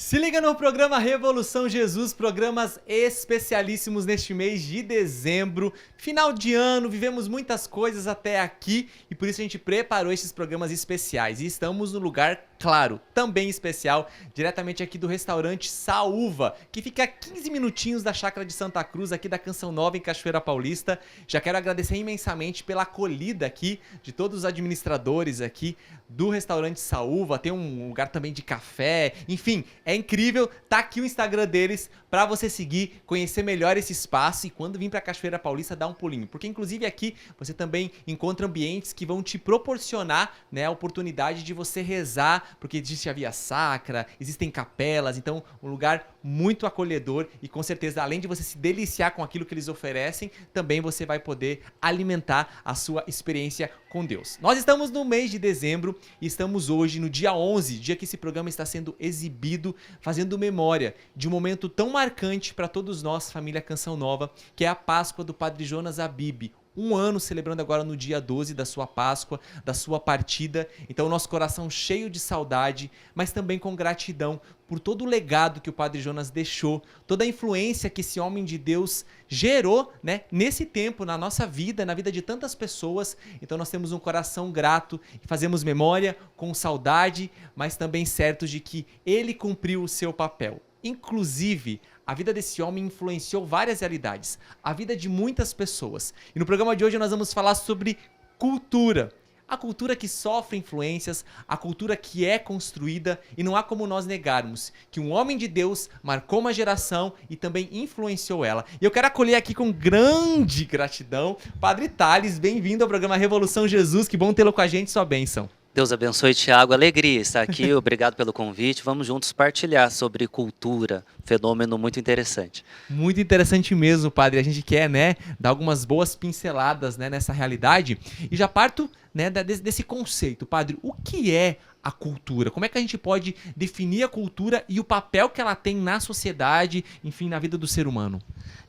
Se liga no programa Revolução Jesus, programas especialíssimos neste mês de dezembro. Final de ano, vivemos muitas coisas até aqui e por isso a gente preparou esses programas especiais. E estamos no lugar, claro, também especial, diretamente aqui do restaurante Saúva, que fica a 15 minutinhos da Chácara de Santa Cruz, aqui da Canção Nova, em Cachoeira Paulista. Já quero agradecer imensamente pela acolhida aqui de todos os administradores aqui do restaurante Saúva. Tem um lugar também de café, enfim, é incrível. Tá aqui o Instagram deles para você seguir, conhecer melhor esse espaço e quando vir para Cachoeira Paulista dá um pulinho, porque inclusive aqui você também encontra ambientes que vão te proporcionar, né, a oportunidade de você rezar, porque existe a via sacra, existem capelas, então um lugar muito acolhedor e com certeza além de você se deliciar com aquilo que eles oferecem, também você vai poder alimentar a sua experiência com Deus. Nós estamos no mês de dezembro e estamos hoje no dia 11, dia que esse programa está sendo exibido, fazendo memória de um momento tão marcante para todos nós, família Canção Nova, que é a Páscoa do Padre Jonas Abib. Um ano celebrando agora no dia 12 da sua Páscoa, da sua partida. Então nosso coração cheio de saudade, mas também com gratidão por todo o legado que o Padre Jonas deixou, toda a influência que esse homem de Deus gerou, né, nesse tempo, na nossa vida, na vida de tantas pessoas. Então nós temos um coração grato e fazemos memória com saudade, mas também certos de que ele cumpriu o seu papel. Inclusive, a vida desse homem influenciou várias realidades, a vida de muitas pessoas. E no programa de hoje nós vamos falar sobre cultura. A cultura que sofre influências, a cultura que é construída, e não há como nós negarmos que um homem de Deus marcou uma geração e também influenciou ela. E eu quero acolher aqui com grande gratidão Padre Thales, bem-vindo ao programa Revolução Jesus, que bom tê-lo com a gente, sua bênção. Deus abençoe, Tiago. Alegria estar aqui. Obrigado pelo convite. Vamos juntos partilhar sobre cultura, fenômeno muito interessante. Muito interessante mesmo, padre. A gente quer, né, dar algumas boas pinceladas, né, nessa realidade. E já parto, né, desse conceito, padre. O que é a cultura? Como é que a gente pode definir a cultura e o papel que ela tem na sociedade, enfim, na vida do ser humano?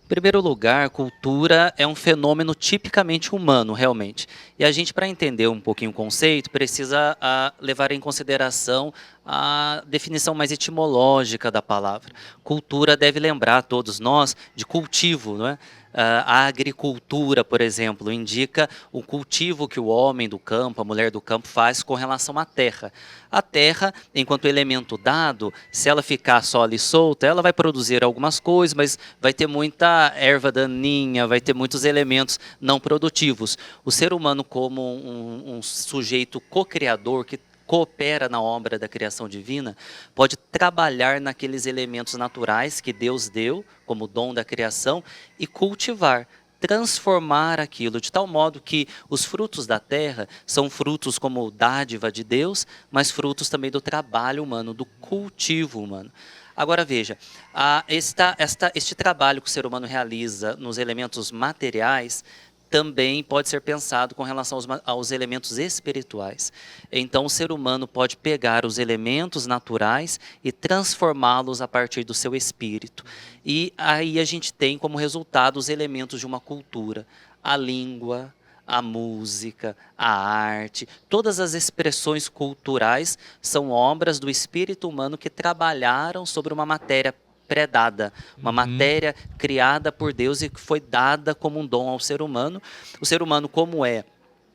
Em primeiro lugar, cultura é um fenômeno tipicamente humano, realmente. E a gente, para entender um pouquinho o conceito, precisa levar em consideração a definição mais etimológica da palavra. Cultura deve lembrar a todos nós de cultivo, não é? A agricultura, por exemplo, indica o cultivo que o homem do campo, a mulher do campo faz com relação à terra. A terra, enquanto elemento dado, se ela ficar só ali solta, ela vai produzir algumas coisas, mas vai ter muita erva daninha, vai ter muitos elementos não produtivos. O ser humano, como um sujeito co-criador que coopera na obra da criação divina, pode trabalhar naqueles elementos naturais que Deus deu como dom da criação e cultivar, transformar aquilo de tal modo que os frutos da terra são frutos como dádiva de Deus, mas frutos também do trabalho humano, do cultivo humano. Agora veja, este trabalho que o ser humano realiza nos elementos materiais também pode ser pensado com relação aos elementos espirituais. Então o ser humano pode pegar os elementos naturais e transformá-los a partir do seu espírito. E aí a gente tem como resultado os elementos de uma cultura, a língua, a música, a arte, todas as expressões culturais são obras do espírito humano que trabalharam sobre uma matéria predada, uma matéria criada por Deus e que foi dada como um dom ao ser humano. O ser humano, como é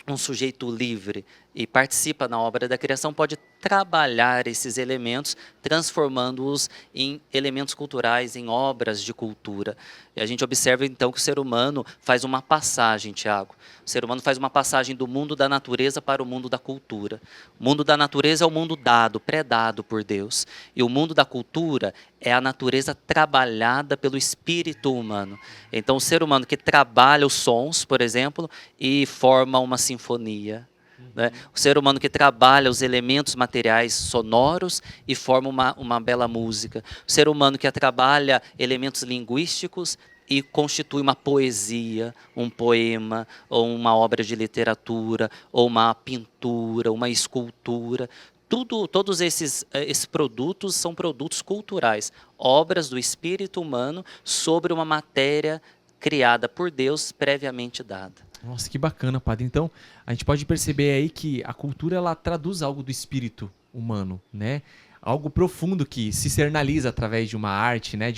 um sujeito livre e participa na obra da criação, pode trabalhar esses elementos, transformando-os em elementos culturais, em obras de cultura. E a gente observa então que o ser humano faz uma passagem, Tiago. O ser humano faz uma passagem do mundo da natureza para o mundo da cultura. O mundo da natureza é o mundo dado, predado por Deus. E o mundo da cultura é a natureza trabalhada pelo espírito humano. Então o ser humano que trabalha os sons, por exemplo, e forma uma sinfonia. Né? O ser humano que trabalha os elementos materiais sonoros e forma uma bela música. O ser humano que trabalha elementos linguísticos e constitui uma poesia, um poema, ou uma obra de literatura, ou uma pintura, uma escultura. Todos esses produtos são produtos culturais, obras do espírito humano sobre uma matéria criada por Deus, previamente dada. Nossa, que bacana, padre. Então, a gente pode perceber aí que a cultura ela traduz algo do espírito humano, né? algo profundo que se externaliza através de uma arte, né?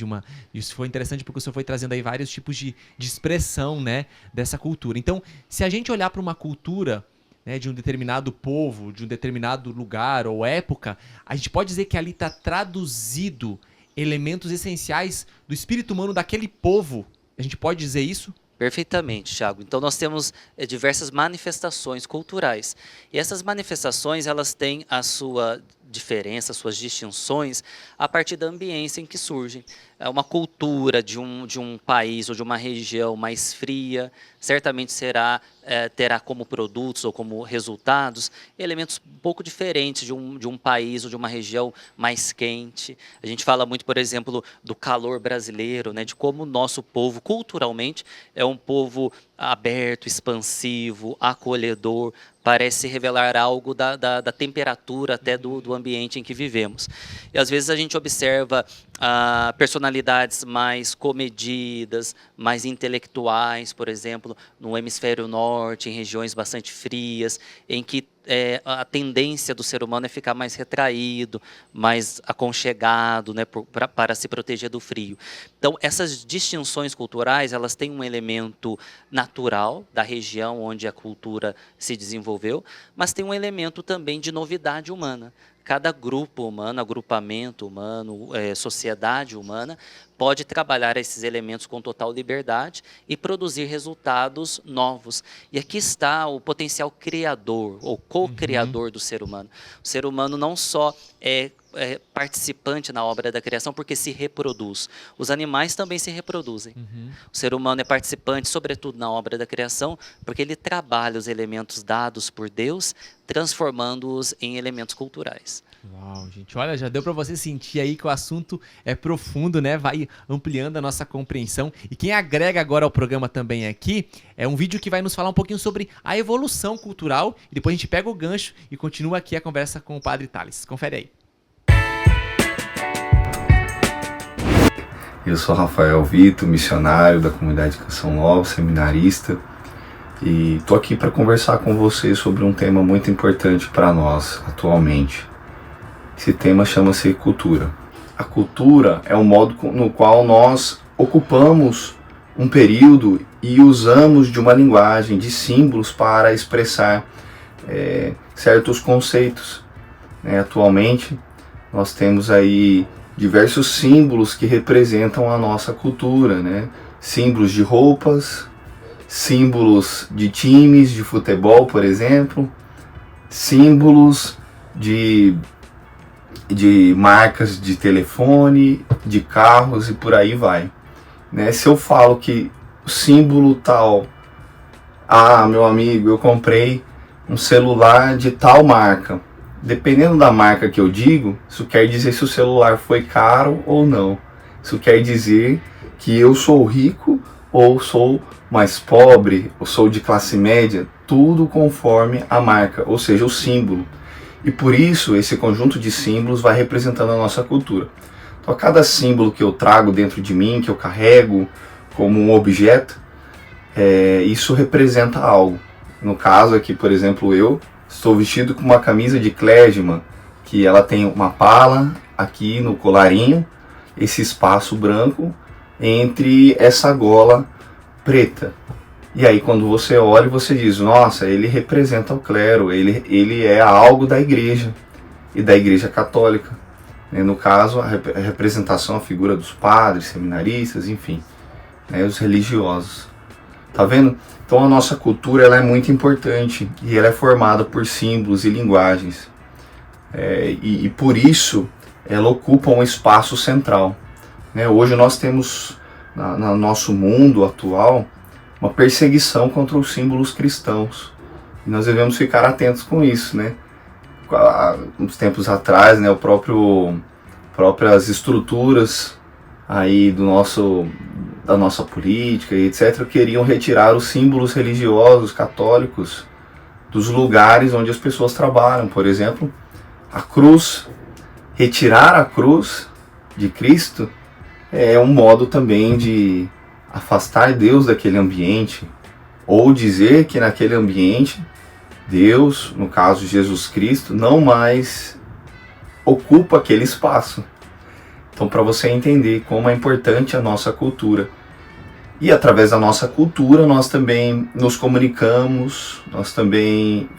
Isso foi interessante porque o senhor foi trazendo aí vários tipos de expressão, né? Dessa cultura. Então, se a gente olhar para uma cultura, né, de um determinado povo, de um determinado lugar ou época, a gente pode dizer que ali está traduzido elementos essenciais do espírito humano daquele povo. A gente pode dizer isso? Perfeitamente, Thiago. Então nós temos diversas manifestações culturais. E essas manifestações, elas têm a sua diferença, suas distinções a partir da ambiência em que surgem. É uma cultura de um país ou de uma região mais fria, certamente terá como produtos ou como resultados elementos um pouco diferentes de um país ou de uma região mais quente. A gente fala muito, por exemplo, do calor brasileiro, né, de como o nosso povo, culturalmente, é um povo aberto, expansivo, acolhedor, parece revelar algo da temperatura até do ambiente em que vivemos. E às vezes a gente observa personalidades mais comedidas, mais intelectuais, por exemplo, no hemisfério norte, em regiões bastante frias, em que a tendência do ser humano é ficar mais retraído, mais aconchegado, né, para se proteger do frio. Então, essas distinções culturais, elas têm um elemento natural da região onde a cultura se desenvolveu, mas tem um elemento também de novidade humana. Cada grupo humano, agrupamento humano, sociedade humana, pode trabalhar esses elementos com total liberdade e produzir resultados novos. E aqui está o potencial criador, ou co-criador do ser humano. O ser humano não só é participante na obra da criação porque se reproduz. Os animais também se reproduzem. O ser humano é participante, sobretudo, na obra da criação, porque ele trabalha os elementos dados por Deus, transformando-os em elementos culturais. Uau, gente, olha, já deu para você sentir aí que o assunto é profundo, né? Vai ampliando a nossa compreensão. E quem agrega agora ao programa também aqui é um vídeo que vai nos falar um pouquinho sobre a evolução cultural. E depois a gente pega o gancho e continua aqui a conversa com o Padre Thales. Confere aí. Eu sou Rafael Vito, missionário da comunidade Canção Nova, seminarista, e estou aqui para conversar com vocês sobre um tema muito importante para nós atualmente. Esse tema chama-se cultura. A cultura é o modo no qual nós ocupamos um período e usamos de uma linguagem, de símbolos para expressar certos conceitos. Atualmente nós temos aí diversos símbolos que representam a nossa cultura, né? Símbolos de roupas, símbolos de times de futebol, por exemplo, símbolos de marcas de telefone, de carros e por aí vai. Né? Se eu falo que o símbolo tal, meu amigo, eu comprei um celular de tal marca. Dependendo da marca que eu digo, isso quer dizer se o celular foi caro ou não. Isso quer dizer que eu sou rico ou sou mais pobre, ou sou de classe média, tudo conforme a marca, ou seja, o símbolo. E por isso esse conjunto de símbolos vai representando a nossa cultura. Então, a cada símbolo que eu trago dentro de mim, que eu carrego como um objeto, isso representa algo. No caso aqui, por exemplo, eu estou vestido com uma camisa de clergyman, que ela tem uma pala aqui no colarinho, esse espaço branco entre essa gola preta. E aí quando você olha, você diz, nossa, ele representa o clero, ele é algo da igreja, e da igreja católica. No caso, a representação, a figura dos padres, seminaristas, enfim, os religiosos. Tá vendo? Então a nossa cultura ela é muito importante e ela é formada por símbolos e linguagens. E por isso ela ocupa um espaço central. Hoje nós temos, no nosso mundo atual, uma perseguição contra os símbolos cristãos. E nós devemos ficar atentos com isso. Uns tempos atrás, próprias estruturas aí da nossa política e etc. queriam retirar os símbolos religiosos católicos dos lugares onde as pessoas trabalham. Por exemplo, a cruz. Retirar a cruz de Cristo é um modo também de afastar Deus daquele ambiente, ou dizer que naquele ambiente Deus, no caso Jesus Cristo, não mais ocupa aquele espaço. Então, para você entender como é importante a nossa cultura. E através da nossa cultura, nós também nos comunicamos, nós também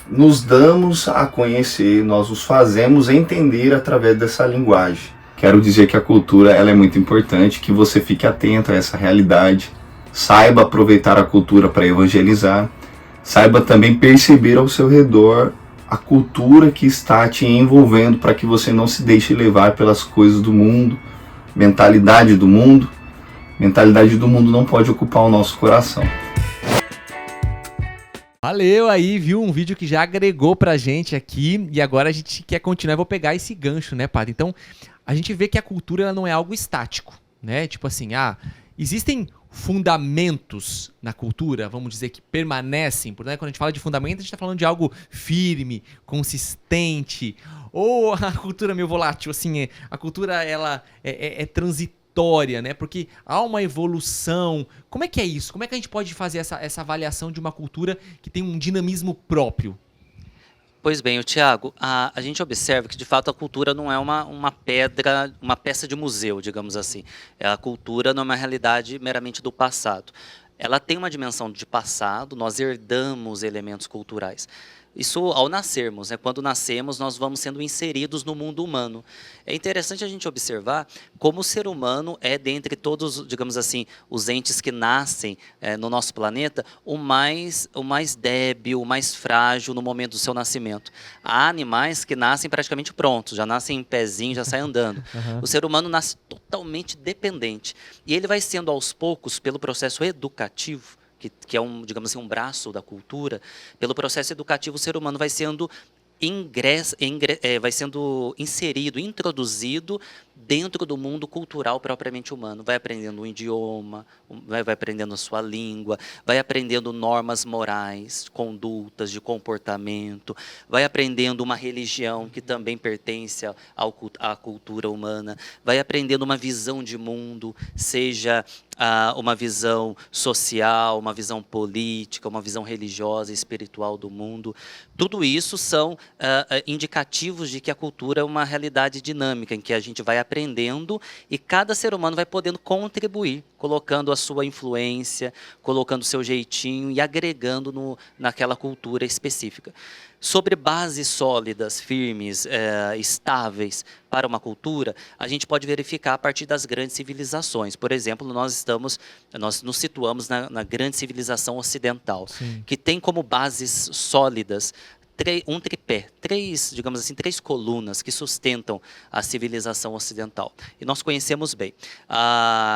nos damos a conhecer, nós os fazemos entender através dessa linguagem. Quero dizer que a cultura ela é muito importante, que você fique atento a essa realidade, saiba aproveitar a cultura para evangelizar, saiba também perceber ao seu redor a cultura que está te envolvendo para que você não se deixe levar pelas coisas do mundo, mentalidade do mundo. Mentalidade do mundo não pode ocupar o nosso coração. Valeu aí, viu? Um vídeo que já agregou pra gente aqui e agora a gente quer continuar. Eu vou pegar esse gancho, né, padre? Então, a gente vê que a cultura ela não é algo estático, né? Tipo assim, existem fundamentos na cultura, vamos dizer, que permanecem. Né? Quando a gente fala de fundamento, a gente está falando de algo firme, consistente. Ou a cultura meio volátil, assim, a cultura ela é transitória, né? Porque há uma evolução. Como é que é isso? Como é que a gente pode fazer essa avaliação de uma cultura que tem um dinamismo próprio? Pois bem, o Tiago, a gente observa que de fato a cultura não é uma pedra, uma peça de museu, digamos assim. A cultura não é uma realidade meramente do passado. Ela tem uma dimensão de passado, nós herdamos elementos culturais. Isso ao nascermos, né? Quando nascemos, nós vamos sendo inseridos no mundo humano. É interessante a gente observar como o ser humano é, dentre todos, digamos assim, os entes que nascem no nosso planeta, o mais débil, o mais frágil no momento do seu nascimento. Há animais que nascem praticamente prontos, já nascem em pezinho, já saem andando. Uhum. O ser humano nasce totalmente dependente. E ele vai sendo aos poucos, pelo processo educativo, que é digamos assim, um braço da cultura, pelo processo educativo o ser humano vai sendo vai sendo inserido, introduzido dentro do mundo cultural propriamente humano. Vai aprendendo um idioma, vai aprendendo a sua língua, vai aprendendo normas morais, condutas de comportamento, vai aprendendo uma religião que também pertence à cultura humana, vai aprendendo uma visão de mundo, seja uma visão social, uma visão política, uma visão religiosa, espiritual do mundo. Tudo isso são indicativos de que a cultura é uma realidade dinâmica, em que a gente vai aprendendo e cada ser humano vai podendo contribuir, colocando a sua influência, colocando o seu jeitinho e agregando naquela cultura específica. Sobre bases sólidas, firmes, estáveis para uma cultura, a gente pode verificar a partir das grandes civilizações. Por exemplo, nós nos situamos na grande civilização ocidental, Sim. que tem como bases sólidas um tripé, digamos assim, três colunas que sustentam a civilização ocidental. E nós conhecemos bem.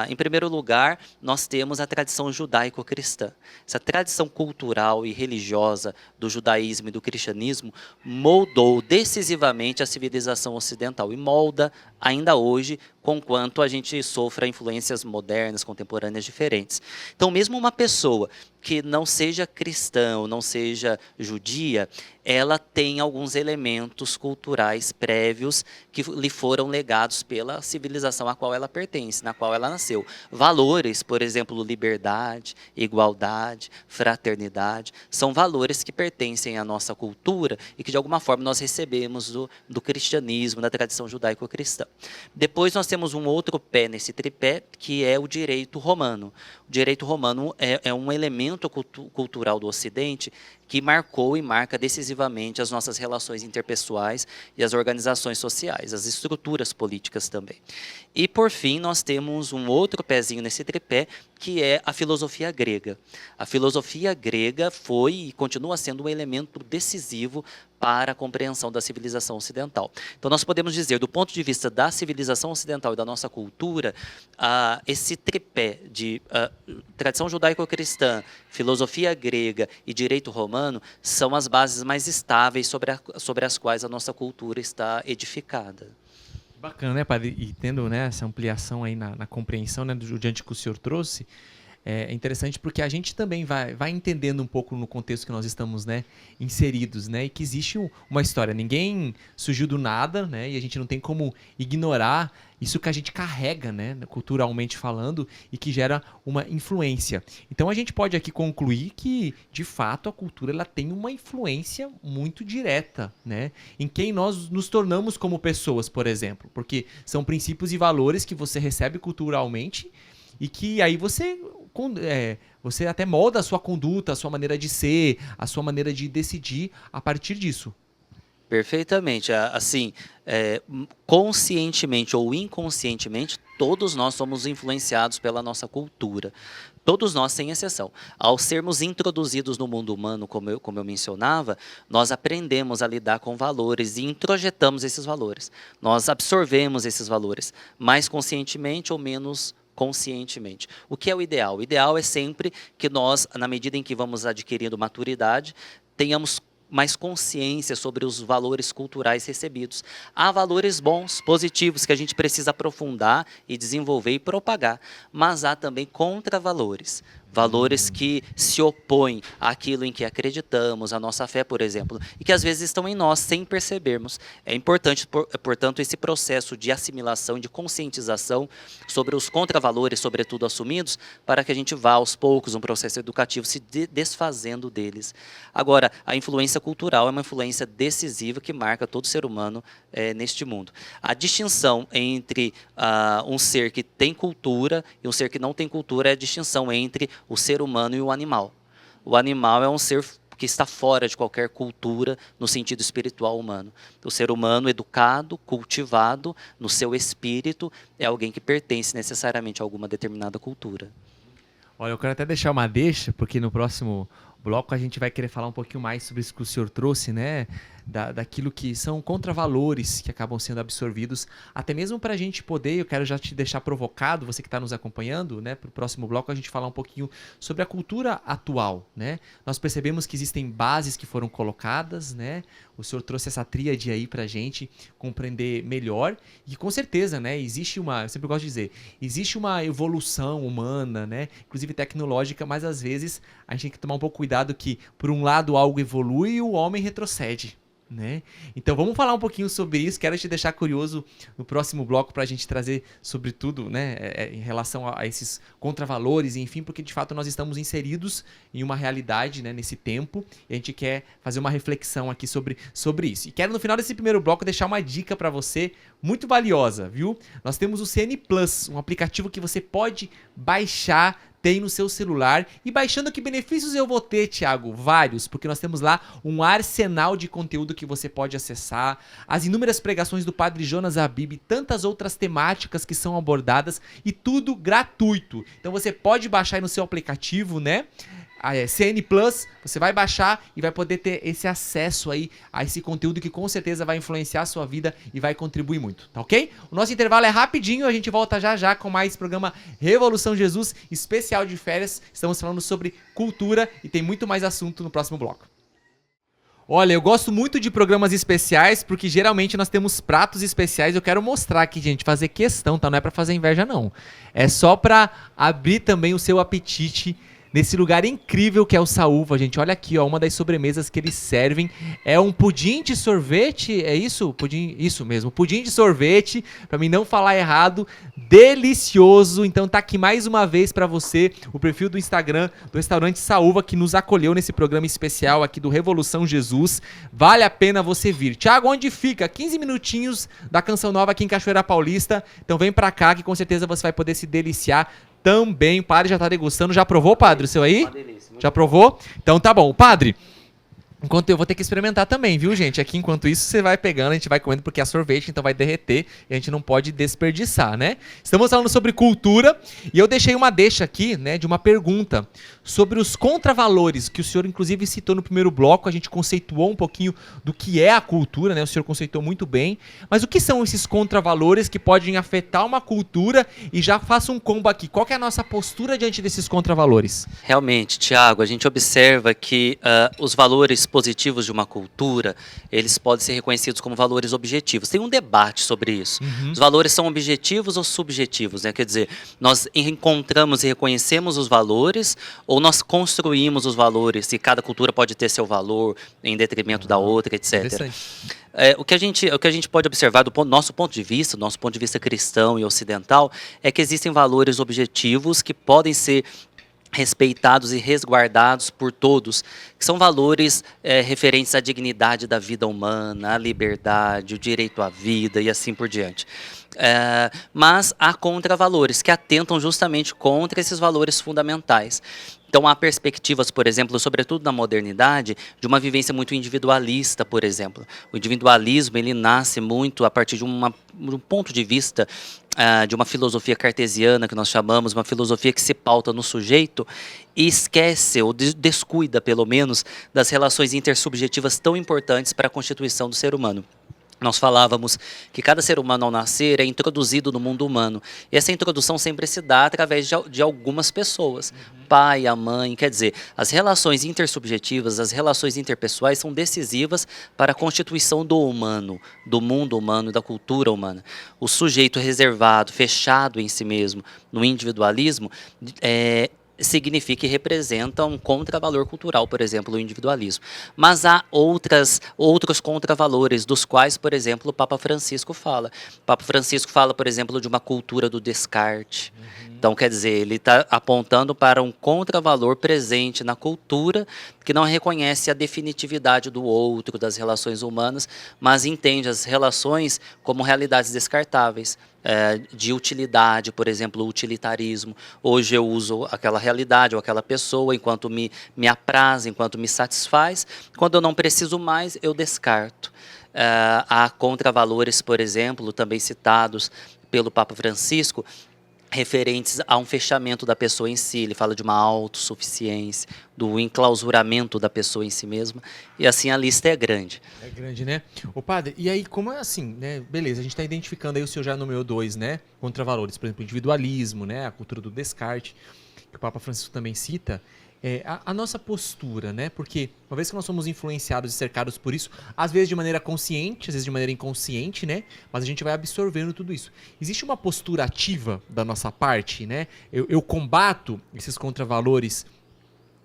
Em primeiro lugar, nós temos a tradição judaico-cristã. Essa tradição cultural e religiosa do judaísmo e do cristianismo moldou decisivamente a civilização ocidental e molda ainda hoje, conquanto a gente sofra influências modernas, contemporâneas diferentes. Então, mesmo uma pessoa que não seja cristã ou não seja judia, ela tem alguns elementos culturais prévios que lhe foram legados pela civilização a qual ela pertence, na qual ela nasceu. Valores, por exemplo, liberdade, igualdade, fraternidade, são valores que pertencem à nossa cultura e que de alguma forma nós recebemos do cristianismo, da tradição judaico-cristã. Depois nós temos um outro pé nesse tripé, que é o direito romano. O direito romano é um elemento cultural do Ocidente que marcou e marca decisivamente as nossas relações interpessoais e as organizações sociais, as estruturas políticas também. E, por fim, nós temos um outro pezinho nesse tripé, que é a filosofia grega. A filosofia grega foi e continua sendo um elemento decisivo para a compreensão da civilização ocidental. Então, nós podemos dizer, do ponto de vista da civilização ocidental e da nossa cultura, esse tripé de tradição judaico-cristã, filosofia grega e direito romano são as bases mais estáveis sobre as quais a nossa cultura está edificada. Bacana, né, padre? E tendo, né, essa ampliação aí na compreensão, né, diante que o senhor trouxe, é interessante porque a gente também vai entendendo um pouco no contexto que nós estamos, né, inseridos, né, e que existe uma história. Ninguém surgiu do nada, né, e a gente não tem como ignorar isso que a gente carrega, né, culturalmente falando, e que gera uma influência. Então a gente pode aqui concluir que, de fato, a cultura ela tem uma influência muito direta, né, em quem nós nos tornamos como pessoas, por exemplo, porque são princípios e valores que você recebe culturalmente e que aí você até molda a sua conduta, a sua maneira de ser, a sua maneira de decidir a partir disso. Perfeitamente. Assim, conscientemente ou inconscientemente, todos nós somos influenciados pela nossa cultura. Todos nós, sem exceção. Ao sermos introduzidos no mundo humano, como eu mencionava, nós aprendemos a lidar com valores e introjetamos esses valores. Nós absorvemos esses valores, mais conscientemente ou menos conscientemente. O que é o ideal? O ideal é sempre que nós, na medida em que vamos adquirindo maturidade, tenhamos mais consciência sobre os valores culturais recebidos. Há valores bons, positivos, que a gente precisa aprofundar e desenvolver e propagar, mas há também contravalores. Valores que se opõem àquilo em que acreditamos, à nossa fé, por exemplo, e que às vezes estão em nós sem percebermos. É importante, portanto, esse processo de assimilação, de conscientização sobre os contravalores, sobretudo assumidos, para que a gente vá aos poucos, um processo educativo, se desfazendo deles. Agora, a influência cultural é uma influência decisiva que marca todo ser humano neste mundo. A distinção entre um ser que tem cultura e um ser que não tem cultura é a distinção entre o ser humano e o animal. O animal é um ser que está fora de qualquer cultura no sentido espiritual humano. O ser humano educado, cultivado no seu espírito, é alguém que pertence necessariamente a alguma determinada cultura. Olha, eu quero até deixar uma deixa, porque no próximo bloco a gente vai querer falar um pouquinho mais sobre isso que o senhor trouxe, né? Daquilo que são contravalores que acabam sendo absorvidos, até mesmo para a gente poder, eu quero já te deixar provocado, você que está nos acompanhando, né? Para o próximo bloco a gente falar um pouquinho sobre a cultura atual, né? Nós percebemos que existem bases que foram colocadas, né? O senhor trouxe essa tríade aí para a gente compreender melhor e com certeza, né? Existe eu sempre gosto de dizer, existe uma evolução humana, né? Inclusive tecnológica, mas às vezes a gente tem que tomar um pouco cuidado que, por um lado, algo evolui e o homem retrocede. Né? Então vamos falar um pouquinho sobre isso. Quero te deixar curioso no próximo bloco para a gente trazer sobre tudo, né, em relação a esses contravalores, enfim, porque de fato nós estamos inseridos em uma realidade, né, nesse tempo e a gente quer fazer uma reflexão aqui sobre isso. E quero no final desse primeiro bloco deixar uma dica para você muito valiosa, viu? Nós temos o CN Plus, um aplicativo que você pode baixar, tem no seu celular. E baixando, que benefícios eu vou ter, Thiago? Vários, porque nós temos lá um arsenal de conteúdo que você pode acessar, as inúmeras pregações do Padre Jonas Habib e tantas outras temáticas que são abordadas e tudo gratuito. Então você pode baixar aí no seu aplicativo, né? CN Plus, você vai baixar e vai poder ter esse acesso aí a esse conteúdo que com certeza vai influenciar a sua vida e vai contribuir muito, tá ok? O nosso intervalo é rapidinho, a gente volta já já com mais programa Revolução Jesus, especial de férias. Estamos falando sobre cultura e tem muito mais assunto no próximo bloco. Olha, eu gosto muito de programas especiais porque geralmente nós temos pratos especiais. Eu quero mostrar aqui, gente, fazer questão, tá? Não é pra fazer inveja, não. É só pra abrir também o seu apetite nesse lugar incrível que é o Saúva, gente. Olha aqui, ó, uma das sobremesas que eles servem é um pudim de sorvete, é isso? Pudim, isso mesmo, pudim de sorvete, pra mim não falar errado, delicioso. Então tá aqui mais uma vez pra você o perfil do Instagram do restaurante Saúva, que nos acolheu nesse programa especial aqui do Revolução Jesus. Vale a pena você vir. Thiago, onde fica? 15 minutinhos da Canção Nova aqui em Cachoeira Paulista. Então vem pra cá que com certeza você vai poder se deliciar também. O padre já tá degustando. Já provou, padre, o seu aí? Já provou? Então tá bom. Padre, enquanto eu vou ter que experimentar também, viu, gente? Aqui, enquanto isso, você vai pegando, a gente vai comendo, porque é sorvete, então vai derreter e a gente não pode desperdiçar, né? Estamos falando sobre cultura e eu deixei uma deixa aqui, né, de uma pergunta sobre os contravalores, que o senhor, inclusive, citou no primeiro bloco. A gente conceituou um pouquinho do que é a cultura, né? O senhor conceitou muito bem. Mas o que são esses contravalores que podem afetar uma cultura? E já faço um combo aqui. Qual que é a nossa postura diante desses contravalores? Realmente, Thiago, a gente observa que os valores positivos de uma cultura, eles podem ser reconhecidos como valores objetivos. Tem um debate sobre isso. Os valores são objetivos ou subjetivos, né? Quer dizer, nós encontramos e reconhecemos os valores ou nós construímos os valores e cada cultura pode ter seu valor em detrimento da outra, etc. Interessante. O que a gente pode observar do nosso ponto de vista cristão e ocidental, é que existem valores objetivos que podem ser respeitados e resguardados por todos, que são valores referentes à dignidade da vida humana, à liberdade, o direito à vida e assim por diante. Mas há contravalores que atentam justamente contra esses valores fundamentais. Então há perspectivas, por exemplo, sobretudo na modernidade, de uma vivência muito individualista, por exemplo. O individualismo ele nasce muito a partir de um ponto de vista de uma filosofia cartesiana, que nós chamamos, uma filosofia que se pauta no sujeito e esquece, ou descuida pelo menos, das relações intersubjetivas tão importantes para a constituição do ser humano. Nós falávamos que cada ser humano ao nascer é introduzido no mundo humano. E essa introdução sempre se dá através de algumas pessoas. Pai, a mãe, quer dizer, as relações intersubjetivas, as relações interpessoais são decisivas para a constituição do humano, do mundo humano e da cultura humana. O sujeito reservado, fechado em si mesmo, no individualismo, significa e representa um contravalor cultural, por exemplo, o individualismo. Mas há outros contravalores, dos quais, por exemplo, o Papa Francisco fala. O Papa Francisco fala, por exemplo, de uma cultura do descarte. Então, quer dizer, ele está apontando para um contravalor presente na cultura que não reconhece a definitividade do outro, das relações humanas, mas entende as relações como realidades descartáveis. De utilidade, por exemplo, o utilitarismo. Hoje eu uso aquela realidade ou aquela pessoa enquanto me apraz, enquanto me satisfaz. Quando eu não preciso mais, eu descarto. Há contravalores, por exemplo, também citados pelo Papa Francisco, referentes a um fechamento da pessoa em si. Ele fala de uma autossuficiência, do enclausuramento da pessoa em si mesma, e assim a lista é grande. É grande, né? Ô padre, e aí como é assim, né? Beleza, a gente está identificando aí, o senhor já nomeou 2, né? Contravalores, por exemplo, o individualismo, né? A cultura do descarte, que o Papa Francisco também cita. A nossa postura, né? Porque uma vez que nós somos influenciados e cercados por isso, às vezes de maneira consciente, às vezes de maneira inconsciente, né? Mas a gente vai absorvendo tudo isso. Existe uma postura ativa da nossa parte, né? Eu combato esses contravalores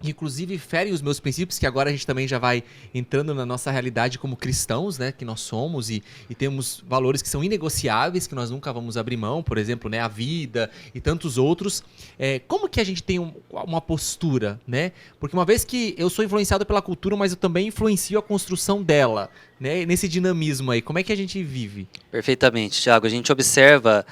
que inclusive ferem os meus princípios, que agora a gente também já vai entrando na nossa realidade como cristãos, né, que nós somos e temos valores que são inegociáveis, que nós nunca vamos abrir mão, por exemplo, né, a vida e tantos outros. Como que a gente tem uma postura, né? Porque uma vez que eu sou influenciado pela cultura, mas eu também influencio a construção dela, né, nesse dinamismo aí, como é que a gente vive? Perfeitamente, Thiago. A gente observa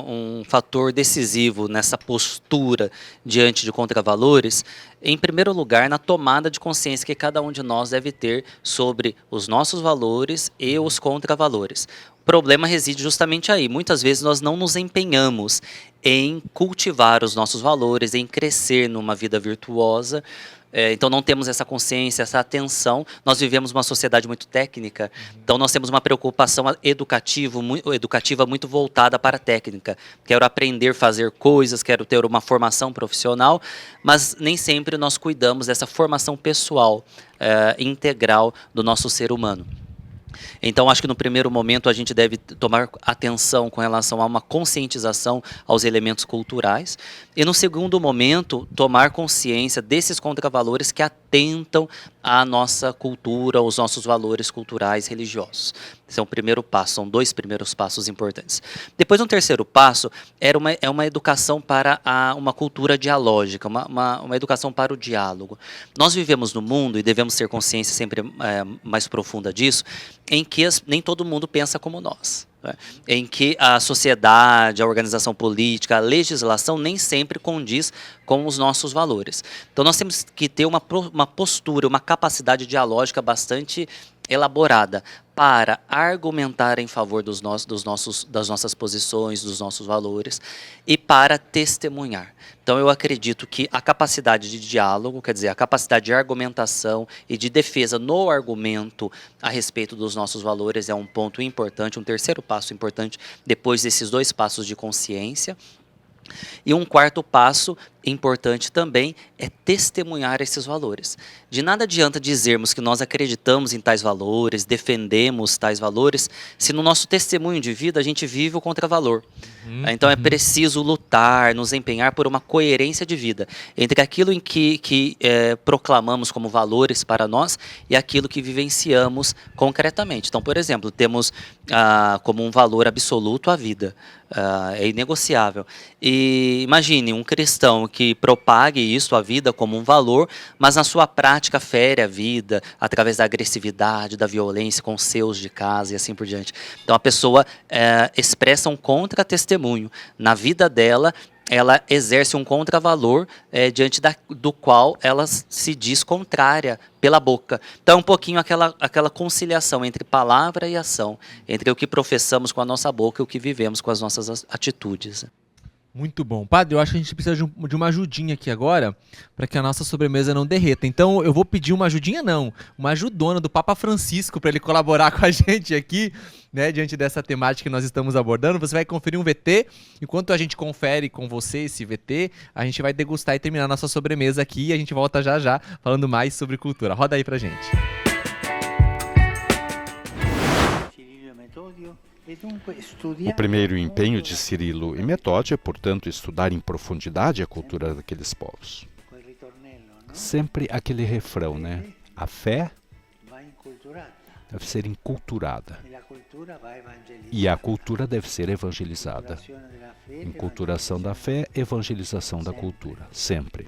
um fator decisivo nessa postura diante de contravalores, em primeiro lugar, na tomada de consciência que cada um de nós deve ter sobre os nossos valores e os contravalores. O problema reside justamente aí. Muitas vezes nós não nos empenhamos em cultivar os nossos valores, em crescer numa vida virtuosa. Então não temos essa consciência, essa atenção. Nós vivemos uma sociedade muito técnica, então nós temos uma preocupação educativa muito voltada para a técnica. Quero aprender a fazer coisas, quero ter uma formação profissional, mas nem sempre nós cuidamos dessa formação pessoal, integral do nosso ser humano. Então, acho que no primeiro momento a gente deve tomar atenção com relação a uma conscientização aos elementos culturais. E no segundo momento, tomar consciência desses contravalores que atentam à nossa cultura, aos nossos valores culturais religiosos. Esse é o primeiro passo, são 2 primeiros passos importantes. Depois, um terceiro passo é uma educação para uma cultura dialógica, uma educação para o diálogo. Nós vivemos no mundo, e devemos ter consciência sempre mais profunda disso, em que nem todo mundo pensa como nós. Em que a sociedade, a organização política, a legislação nem sempre condiz com os nossos valores. Então nós temos que ter uma postura, uma capacidade dialógica bastante elaborada para argumentar em favor das nossas posições, dos nossos valores e para testemunhar. Então eu acredito que a capacidade de diálogo, quer dizer, a capacidade de argumentação e de defesa no argumento a respeito dos nossos valores é um ponto importante, um terceiro passo importante depois desses 2 passos de consciência. E um quarto passo importante também é testemunhar esses valores. De nada adianta dizermos que nós acreditamos em tais valores, defendemos tais valores, se no nosso testemunho de vida a gente vive o contravalor. Então é preciso lutar, nos empenhar por uma coerência de vida entre aquilo em que proclamamos como valores para nós e aquilo que vivenciamos concretamente. Então, por exemplo, temos como um valor absoluto a vida. É inegociável. E imagine um cristão que propague isso, a vida, como um valor, mas na sua prática fere a vida através da agressividade, da violência com os seus de casa e assim por diante. Então a pessoa expressa um contra-testemunho. Na vida dela, ela exerce um contravalor diante do qual ela se diz contrária pela boca. Então, um pouquinho aquela conciliação entre palavra e ação, entre o que professamos com a nossa boca e o que vivemos com as nossas atitudes. Muito bom. Padre, eu acho que a gente precisa de uma ajudinha aqui agora para que a nossa sobremesa não derreta. Então eu vou pedir uma ajudinha não, uma ajudona do Papa Francisco para ele colaborar com a gente aqui, né, diante dessa temática que nós estamos abordando. Você vai conferir um VT, enquanto a gente confere com você esse VT, a gente vai degustar e terminar nossa sobremesa aqui e a gente volta já já falando mais sobre cultura. Roda aí pra gente. O primeiro empenho de Cirilo e Metódio é, portanto, estudar em profundidade a cultura daqueles povos. Sempre aquele refrão, né? A fé deve ser enculturada e a cultura deve ser evangelizada. Enculturação da fé, evangelização da cultura, sempre.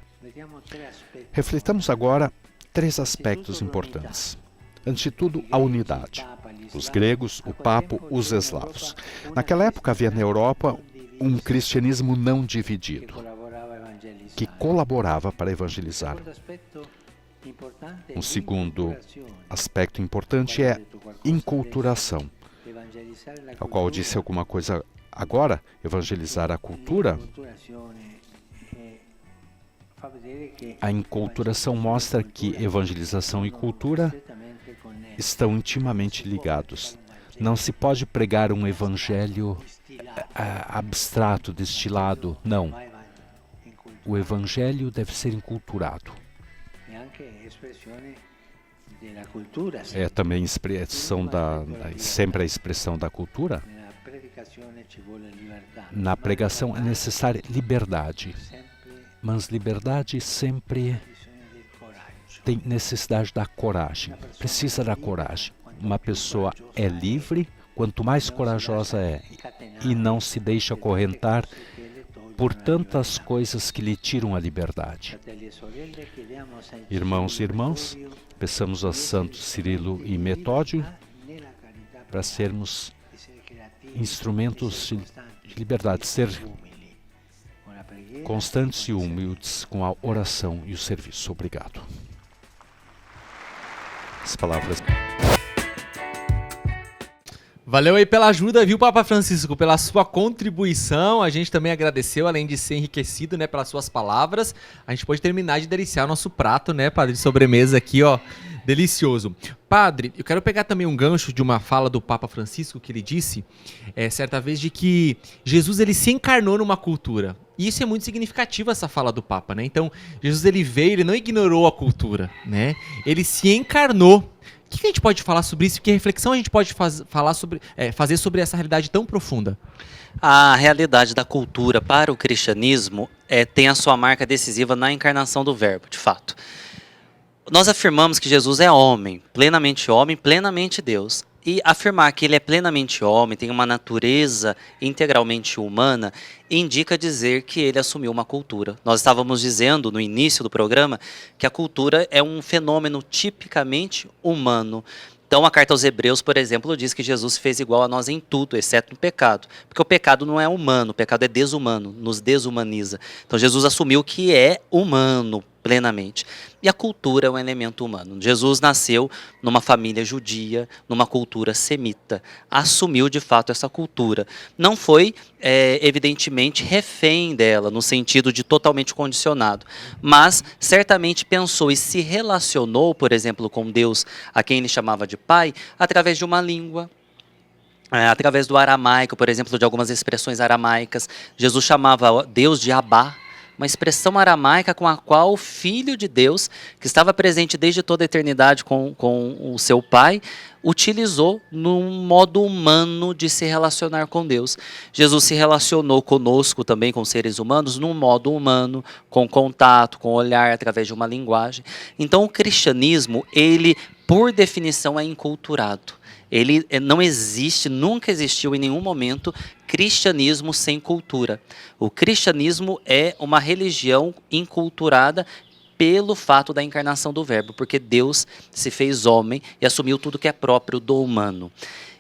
Refletamos agora 3 aspectos importantes. Antes de tudo, a unidade. Os gregos, o Papa, os eslavos. Naquela época havia na Europa um cristianismo não dividido, que colaborava para evangelizar. Um segundo aspecto importante é enculturação, ao qual eu disse alguma coisa agora. Evangelizar a cultura. A enculturação mostra que evangelização e cultura estão intimamente ligados. Não se pode pregar um evangelho abstrato, destilado. Não. O evangelho deve ser enculturado. É também expressão sempre a expressão da cultura. Na pregação é necessária liberdade, mas liberdade sempre tem necessidade da coragem, precisa da coragem. Uma pessoa é livre quanto mais corajosa é e não se deixa acorrentar por tantas coisas que lhe tiram a liberdade. Irmãos e irmãs, peçamos a Santo Cirilo e Metódio para sermos instrumentos de liberdade, ser constantes e humildes com a oração e o serviço. Obrigado. As palavras. Valeu aí pela ajuda, viu, Papa Francisco, pela sua contribuição. A gente também agradeceu, além de ser enriquecido, né, pelas suas palavras. A gente pode terminar de deliciar o nosso prato, né, padre, de sobremesa aqui, ó, delicioso. Padre, eu quero pegar também um gancho de uma fala do Papa Francisco que ele disse, certa vez, de que Jesus ele se encarnou numa cultura. E isso é muito significativo, essa fala do Papa, né? Então, Jesus ele veio, ele não ignorou a cultura, né? Ele se encarnou. O que a gente pode falar sobre isso? Que reflexão a gente pode fazer sobre essa realidade tão profunda? A realidade da cultura para o cristianismo tem a sua marca decisiva na encarnação do Verbo, de fato. Nós afirmamos que Jesus é homem, plenamente Deus. E afirmar que ele é plenamente homem, tem uma natureza integralmente humana, indica dizer que ele assumiu uma cultura. Nós estávamos dizendo no início do programa que a cultura é um fenômeno tipicamente humano. Então a carta aos Hebreus, por exemplo, diz que Jesus fez igual a nós em tudo, exceto no pecado. Porque o pecado não é humano, o pecado é desumano, nos desumaniza. Então Jesus assumiu que é humano plenamente. E a cultura é um elemento humano. Jesus nasceu numa família judia, numa cultura semita. Assumiu de fato essa cultura. Não foi, evidentemente, refém dela, no sentido de totalmente condicionado. Mas certamente pensou e se relacionou, por exemplo, com Deus, a quem ele chamava de Pai, através de uma língua. Através do aramaico, por exemplo, de algumas expressões aramaicas. Jesus chamava Deus de Abá, uma expressão aramaica com a qual o Filho de Deus, que estava presente desde toda a eternidade com o seu Pai, utilizou num modo humano de se relacionar com Deus. Jesus se relacionou conosco também, com seres humanos, num modo humano, com contato, com olhar, através de uma linguagem. Então o cristianismo, ele, por definição, é inculturado. Ele não existe, nunca existiu em nenhum momento cristianismo sem cultura. O cristianismo é uma religião inculturada pelo fato da encarnação do Verbo, porque Deus se fez homem e assumiu tudo que é próprio do humano.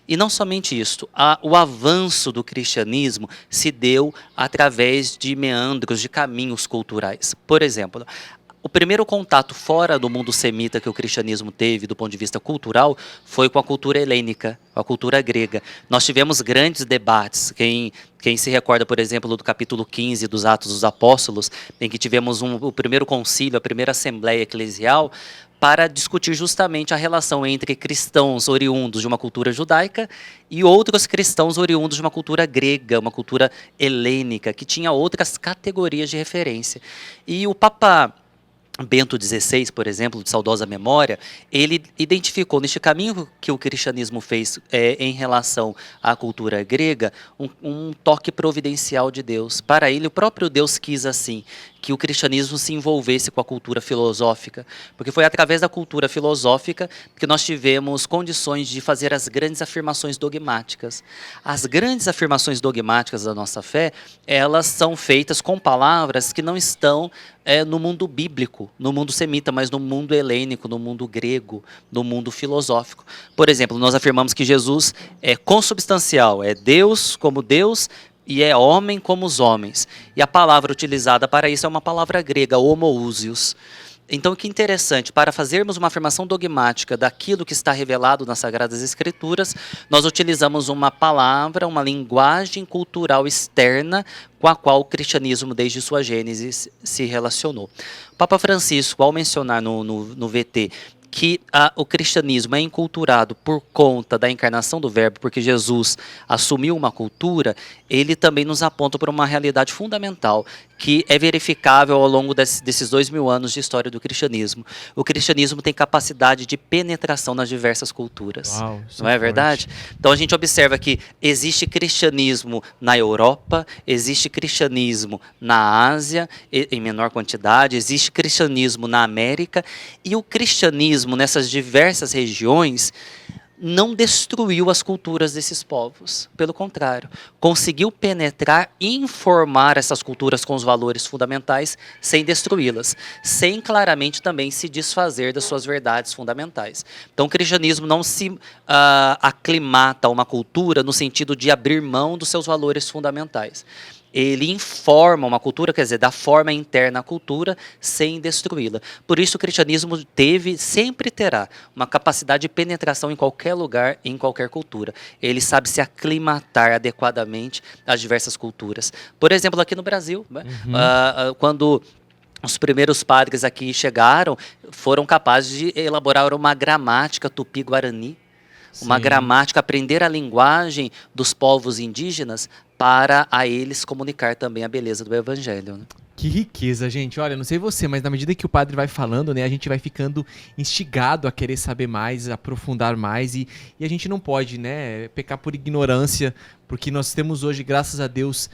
E não somente isso, o avanço do cristianismo se deu através de meandros, de caminhos culturais. Por exemplo, o primeiro contato fora do mundo semita que o cristianismo teve do ponto de vista cultural foi com a cultura helênica, com a cultura grega. Nós tivemos grandes debates. Quem se recorda, por exemplo, do capítulo 15 dos Atos dos Apóstolos, em que tivemos o primeiro concílio, a primeira assembleia eclesial, para discutir justamente a relação entre cristãos oriundos de uma cultura judaica e outros cristãos oriundos de uma cultura grega, uma cultura helênica, que tinha outras categorias de referência. E o Papa Bento XVI, por exemplo, de saudosa memória, ele identificou neste caminho que o cristianismo fez em relação à cultura grega um toque providencial de Deus. Para ele, o próprio Deus quis assim, que o cristianismo se envolvesse com a cultura filosófica, porque foi através da cultura filosófica que nós tivemos condições de fazer as grandes afirmações dogmáticas. As grandes afirmações dogmáticas da nossa fé, elas são feitas com palavras que não estão no mundo bíblico, no mundo semita, mas no mundo helênico, no mundo grego, no mundo filosófico. Por exemplo, nós afirmamos que Jesus é consubstancial, é Deus como Deus e é homem como os homens. E a palavra utilizada para isso é uma palavra grega, homoousios. Então, que interessante, para fazermos uma afirmação dogmática daquilo que está revelado nas Sagradas Escrituras, nós utilizamos uma palavra, uma linguagem cultural externa com a qual o cristianismo, desde sua gênese, se relacionou. O Papa Francisco, ao mencionar no VT que o cristianismo é enculturado por conta da encarnação do Verbo, porque Jesus assumiu uma cultura, ele também nos aponta para uma realidade fundamental, que é verificável ao longo desses 2000 anos de história do cristianismo. O cristianismo tem capacidade de penetração nas diversas culturas. Uau, não é verdade? Então a gente observa que existe cristianismo na Europa, existe cristianismo na Ásia, em menor quantidade, existe cristianismo na América, e o cristianismo nessas diversas regiões não destruiu as culturas desses povos. Pelo contrário, conseguiu penetrar e informar essas culturas com os valores fundamentais sem destruí-las, sem claramente também se desfazer das suas verdades fundamentais. Então o cristianismo não se aclimata a uma cultura no sentido de abrir mão dos seus valores fundamentais. Ele informa uma cultura, quer dizer, dá forma interna à cultura sem destruí-la. Por isso o cristianismo sempre terá uma capacidade de penetração em qualquer lugar, em qualquer cultura. Ele sabe se aclimatar adequadamente às diversas culturas. Por exemplo, aqui no Brasil, quando os primeiros padres aqui chegaram, foram capazes de elaborar uma gramática tupi-guarani, uma gramática, aprender a linguagem dos povos indígenas para a eles comunicar também a beleza do evangelho, né? Que riqueza, gente. Olha, não sei você, mas na medida que o padre vai falando, né, a gente vai ficando instigado a querer saber mais, aprofundar mais, e a gente não pode, né, pecar por ignorância, porque nós temos hoje, graças a Deus,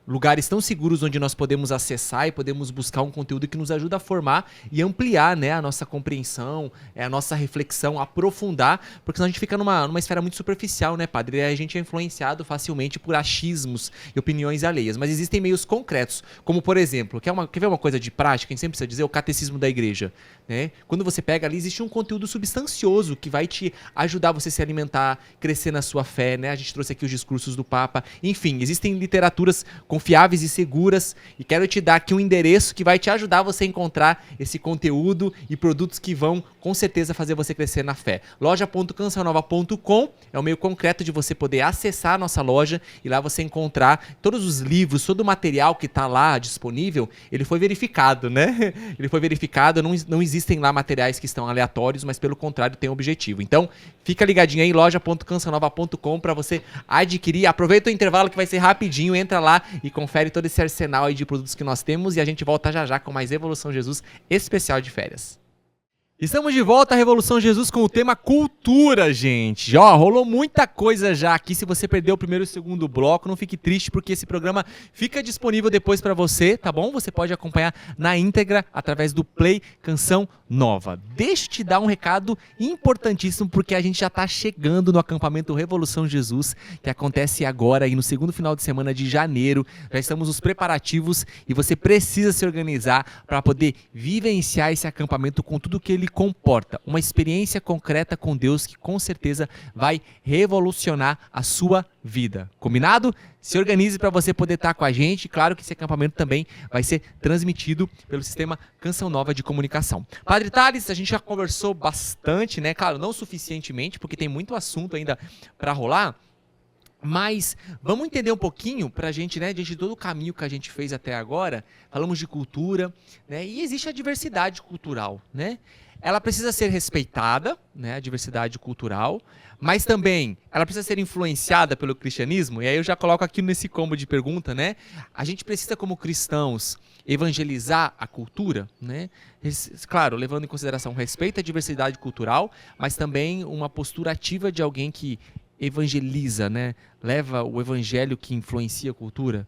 lugares tão seguros onde nós podemos acessar e podemos buscar um conteúdo que nos ajuda a formar e ampliar, né, a nossa compreensão, a nossa reflexão, aprofundar, porque senão a gente fica numa esfera muito superficial, né, padre? E a gente é influenciado facilmente por achismos e opiniões alheias. Mas existem meios concretos, como por exemplo, quer ver uma coisa de prática, a gente sempre precisa dizer, o catecismo da igreja, né? Quando você pega ali, existe um conteúdo substancioso que vai te ajudar você a se alimentar, crescer na sua fé, né? A gente trouxe aqui os discursos do Papa. Enfim, existem literaturas confiáveis e seguras, e quero te dar aqui um endereço que vai te ajudar você a encontrar esse conteúdo e produtos que vão com certeza fazer você crescer na fé. loja.cancionova.com é o meio concreto de você poder acessar a nossa loja e lá você encontrar todos os livros, todo o material que está lá disponível, ele foi verificado, né? Ele foi verificado, não existem lá materiais que estão aleatórios, mas pelo contrário tem um objetivo. Então, fica ligadinho aí, loja.cancionova.com para você adquirir. Aproveita o intervalo que vai ser rapidinho, entra lá e confere todo esse arsenal aí de produtos que nós temos e a gente volta já já com mais Revolução Jesus especial de férias. Estamos de volta à Revolução Jesus com o tema cultura, gente. Ó, rolou muita coisa já aqui. Se você perdeu o primeiro e o segundo bloco, não fique triste, porque esse programa fica disponível depois pra você, tá bom? Você pode acompanhar na íntegra através do Play Canção Nova. Deixa eu te dar um recado importantíssimo, porque a gente já tá chegando no acampamento Revolução Jesus, que acontece agora aí no segundo final de semana de janeiro. Já estamos nos preparativos e você precisa se organizar para poder vivenciar esse acampamento com tudo que ele comporta. Uma experiência concreta com Deus que com certeza vai revolucionar a sua vida. Combinado? Se organize para você poder estar com a gente. Claro que esse acampamento também vai ser transmitido pelo sistema Canção Nova de Comunicação. Padre Thales, a gente já conversou bastante, né? Claro, não suficientemente, porque tem muito assunto ainda para rolar. Mas vamos entender um pouquinho pra gente, né, diante de todo o caminho que a gente fez até agora. Falamos de cultura, né, e existe a diversidade cultural, né? Ela precisa ser respeitada, né, a diversidade cultural, mas também ela precisa ser influenciada pelo cristianismo. E aí eu já coloco aqui nesse combo de pergunta, né? A gente precisa, como cristãos, evangelizar a cultura, né? Claro, levando em consideração o respeito à diversidade cultural, mas também uma postura ativa de alguém que evangeliza, né? Leva o evangelho que influencia a cultura.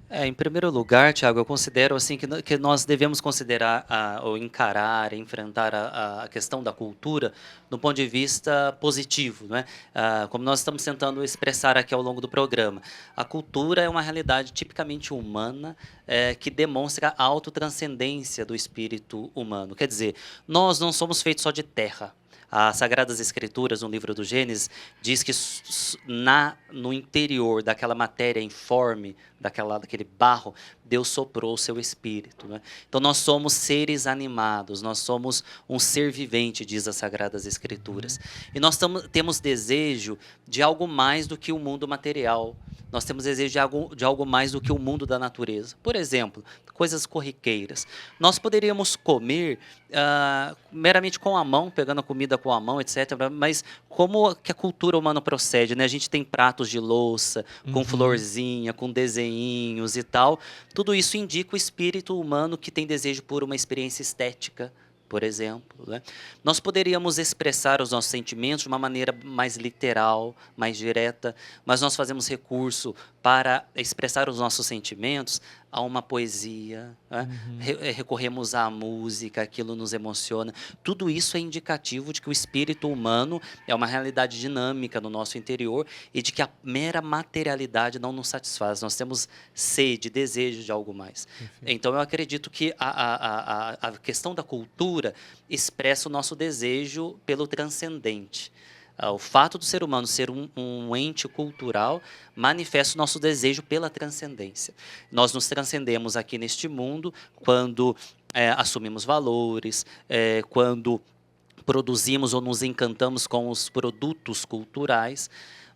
Em primeiro lugar, Tiago, eu considero assim que nós devemos considerar ou encarar, enfrentar a questão da cultura do ponto de vista positivo, né? Como nós estamos tentando expressar aqui ao longo do programa. A cultura é uma realidade tipicamente humana que demonstra a autotranscendência do espírito humano. Quer dizer, nós não somos feitos só de terra. As Sagradas Escrituras, no livro do Gênesis, diz que no interior daquela matéria informe, daquele barro, Deus soprou o seu espírito, né? Então nós somos seres animados, nós somos um ser vivente, diz as Sagradas Escrituras. E nós temos desejo de algo mais do que o mundo material. Nós temos desejo de algo mais do que o mundo da natureza. Por exemplo, coisas corriqueiras. Nós poderíamos comer meramente com a mão, pegando a comida com a mão, etc. Mas como que a cultura humana procede, né? A gente tem pratos de louça, com florzinha, com desenhinhos e tal. Tudo isso indica o espírito humano que tem desejo por uma experiência estética, por exemplo, né? Nós poderíamos expressar os nossos sentimentos de uma maneira mais literal, mais direta, mas nós fazemos recurso para expressar os nossos sentimentos a uma poesia, né? Recorremos à música, aquilo nos emociona. Tudo isso é indicativo de que o espírito humano é uma realidade dinâmica no nosso interior e de que a mera materialidade não nos satisfaz. Nós temos sede, desejo de algo mais. Então eu acredito que a questão da cultura expressa o nosso desejo pelo transcendente. O fato do ser humano ser um ente cultural manifesta o nosso desejo pela transcendência. Nós nos transcendemos aqui neste mundo quando assumimos valores, quando produzimos ou nos encantamos com os produtos culturais,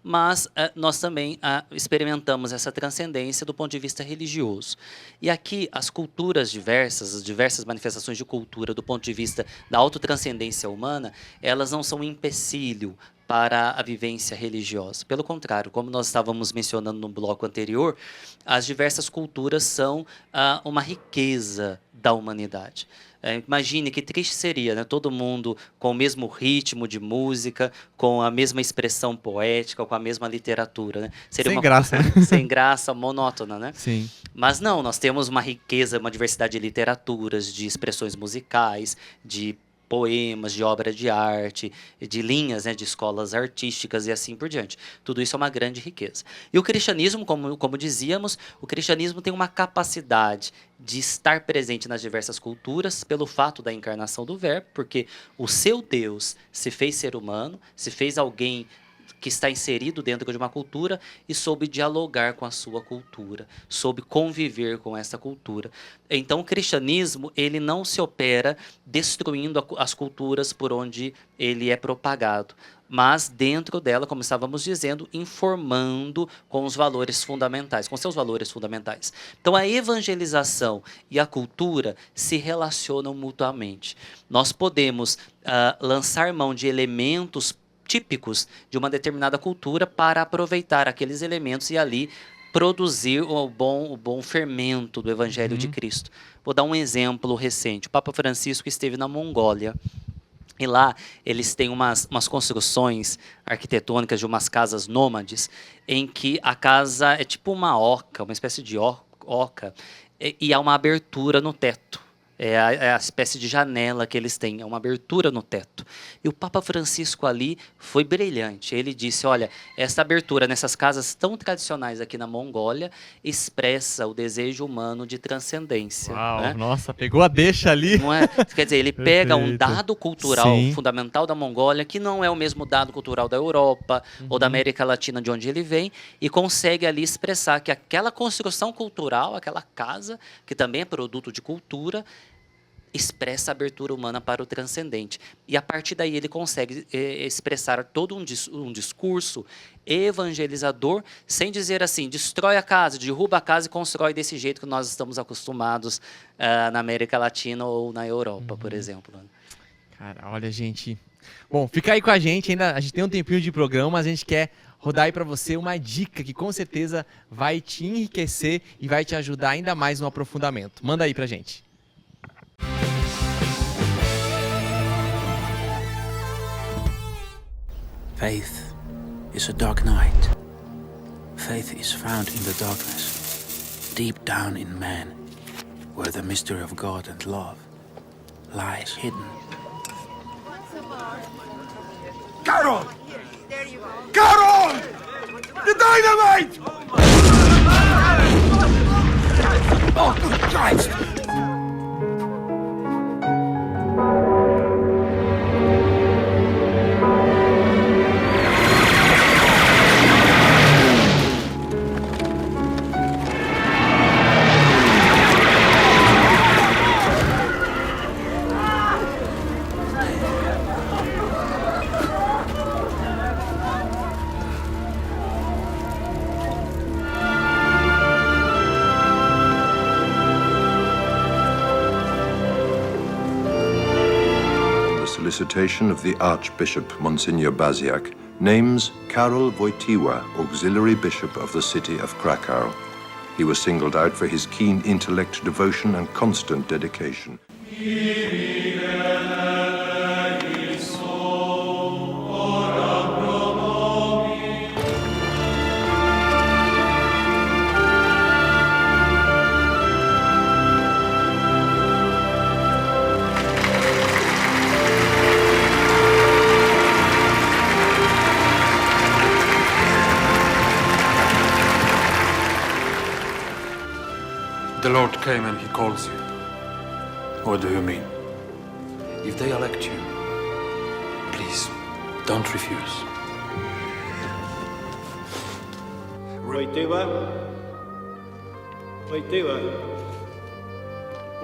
mas nós também experimentamos essa transcendência do ponto de vista religioso. E aqui as culturas diversas, as diversas manifestações de cultura do ponto de vista da autotranscendência humana, elas não são um empecilho para a vivência religiosa. Pelo contrário, como nós estávamos mencionando no bloco anterior, as diversas culturas são uma riqueza da humanidade. Imagine que triste seria, né? Todo mundo com o mesmo ritmo de música, com a mesma expressão poética, com a mesma literatura, né? Seria sem graça, né? Sem graça, monótona, né? Sim. Mas não, nós temos uma riqueza, uma diversidade de literaturas, de expressões musicais, de poemas, de obra de arte, de linhas, né, de escolas artísticas e assim por diante. Tudo isso é uma grande riqueza. E o cristianismo, como dizíamos, o cristianismo tem uma capacidade de estar presente nas diversas culturas pelo fato da encarnação do Verbo, porque o seu Deus se fez ser humano, se fez alguém que está inserido dentro de uma cultura e soube dialogar com a sua cultura, soube conviver com essa cultura. Então, o cristianismo, ele não se opera destruindo as culturas por onde ele é propagado, mas dentro dela, como estávamos dizendo, informando com os valores fundamentais, com seus valores fundamentais. Então, a evangelização e a cultura se relacionam mutuamente. Nós podemos lançar mão de elementos típicos de uma determinada cultura para aproveitar aqueles elementos e ali produzir o bom fermento do Evangelho de Cristo. Vou dar um exemplo recente. O Papa Francisco esteve na Mongólia. E lá eles têm umas construções arquitetônicas de umas casas nômades, em que a casa é tipo uma oca, uma espécie de oca, e há uma abertura no teto. É a espécie de janela que eles têm, é uma abertura no teto. E o Papa Francisco ali foi brilhante. Ele disse, olha, essa abertura nessas casas tão tradicionais aqui na Mongólia expressa o desejo humano de transcendência. Uau, né? nossa, pegou a deixa ali. Não é? Quer dizer, ele pega um Perfeito. dado cultural Sim. fundamental da Mongólia, que não é o mesmo dado cultural da Europa ou da América Latina, de onde ele vem, e consegue ali expressar que aquela construção cultural, aquela casa, que também é produto de cultura, expressa a abertura humana para o transcendente. E a partir daí ele consegue expressar todo um discurso evangelizador, sem dizer assim, destrói a casa, derruba a casa e constrói desse jeito que nós estamos acostumados na América Latina ou na Europa, por exemplo. Cara, olha, gente. Bom, fica aí com a gente, ainda a gente tem um tempinho de programa, mas a gente quer rodar aí pra você uma dica que com certeza vai te enriquecer e vai te ajudar ainda mais no aprofundamento. Manda aí pra gente. Faith is a dark night. Faith is found in the darkness, deep down in man, where the mystery of God and love lies hidden. Carol! Carol! The dynamite! Oh, good Christ! Solicitation of the Archbishop Monsignor Baziak names Karol Wojtyła Auxiliary Bishop of the city of Krakow. He was singled out for his keen intellect, devotion and constant dedication. The Lord came and he calls you. What do you mean? If they elect you, please, don't refuse. Wojtyła, Wojtyła,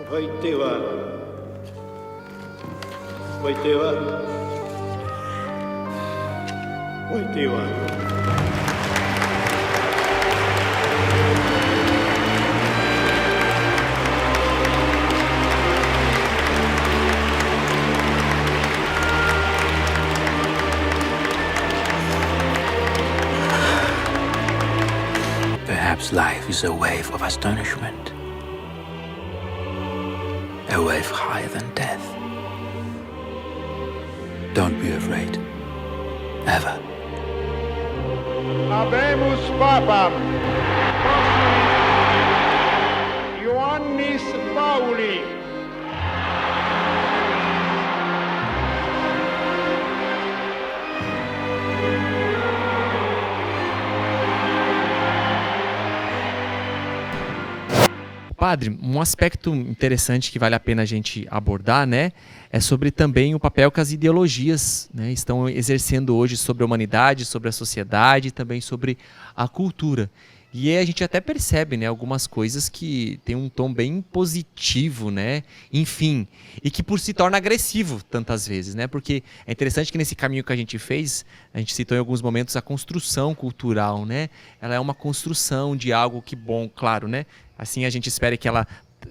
Wojtyła, Wojtyła, Wojtyła. Perhaps life is a wave of astonishment. A wave higher than death. Don't be afraid. Ever. Habemus Papam. Ioannis Pauli. Padre, um aspecto interessante que vale a pena a gente abordar, né, é sobre também o papel que as ideologias, né, estão exercendo hoje sobre a humanidade, sobre a sociedade e também sobre a cultura. E aí a gente até percebe, né, algumas coisas que tem um tom bem positivo, né, enfim, e que por si torna agressivo tantas vezes, né, porque é interessante que nesse caminho que a gente fez, a gente citou em alguns momentos a construção cultural, né, ela é uma construção de algo que bom, claro, né, assim a gente espera que ela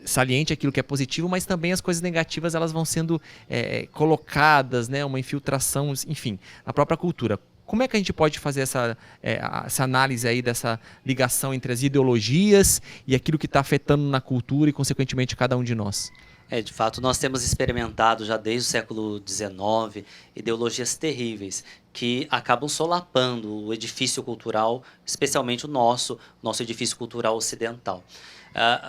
saliente aquilo que é positivo, mas também as coisas negativas elas vão sendo colocadas, né, uma infiltração, enfim, na própria cultura. Como é que a gente pode fazer essa análise aí dessa ligação entre as ideologias e aquilo que está afetando na cultura e, consequentemente, cada um de nós? De fato, nós temos experimentado já desde o século XIX ideologias terríveis que acabam solapando o edifício cultural, especialmente o nosso edifício cultural ocidental.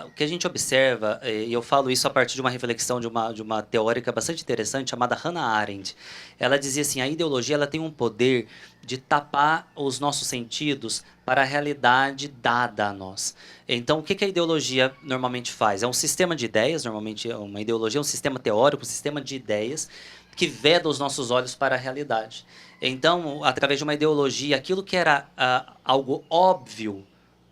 O que a gente observa, e eu falo isso a partir de uma reflexão de uma teórica bastante interessante chamada Hannah Arendt. Ela dizia assim, a ideologia ela tem um poder de tapar os nossos sentidos para a realidade dada a nós. Então, o que a ideologia normalmente faz? É um sistema de ideias, normalmente uma ideologia é um sistema teórico, um sistema de ideias que veda os nossos olhos para a realidade. Então, através de uma ideologia, aquilo que era algo óbvio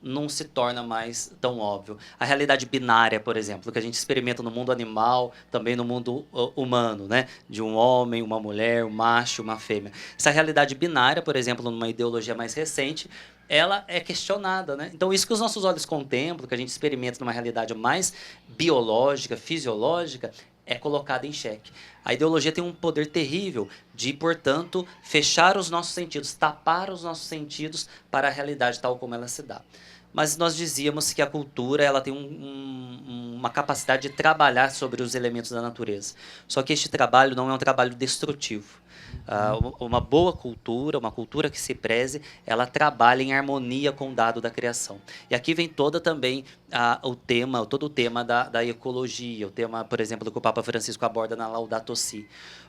não se torna mais tão óbvio. A realidade binária, por exemplo, que a gente experimenta no mundo animal, também no mundo humano, né? De um homem, uma mulher, um macho, uma fêmea. Essa realidade binária, por exemplo, numa ideologia mais recente, ela é questionada, né? Então, isso que os nossos olhos contemplam, que a gente experimenta numa realidade mais biológica, fisiológica, é colocada em xeque. A ideologia tem um poder terrível de, portanto, fechar os nossos sentidos, tapar os nossos sentidos para a realidade tal como ela se dá. Mas nós dizíamos que a cultura ela tem uma capacidade de trabalhar sobre os elementos da natureza. Só que este trabalho não é um trabalho destrutivo. Uma boa cultura, uma cultura que se preze, ela trabalha em harmonia com o dado da criação. E aqui vem todo o tema da ecologia, o tema, por exemplo, que o Papa Francisco aborda na Laudato Si.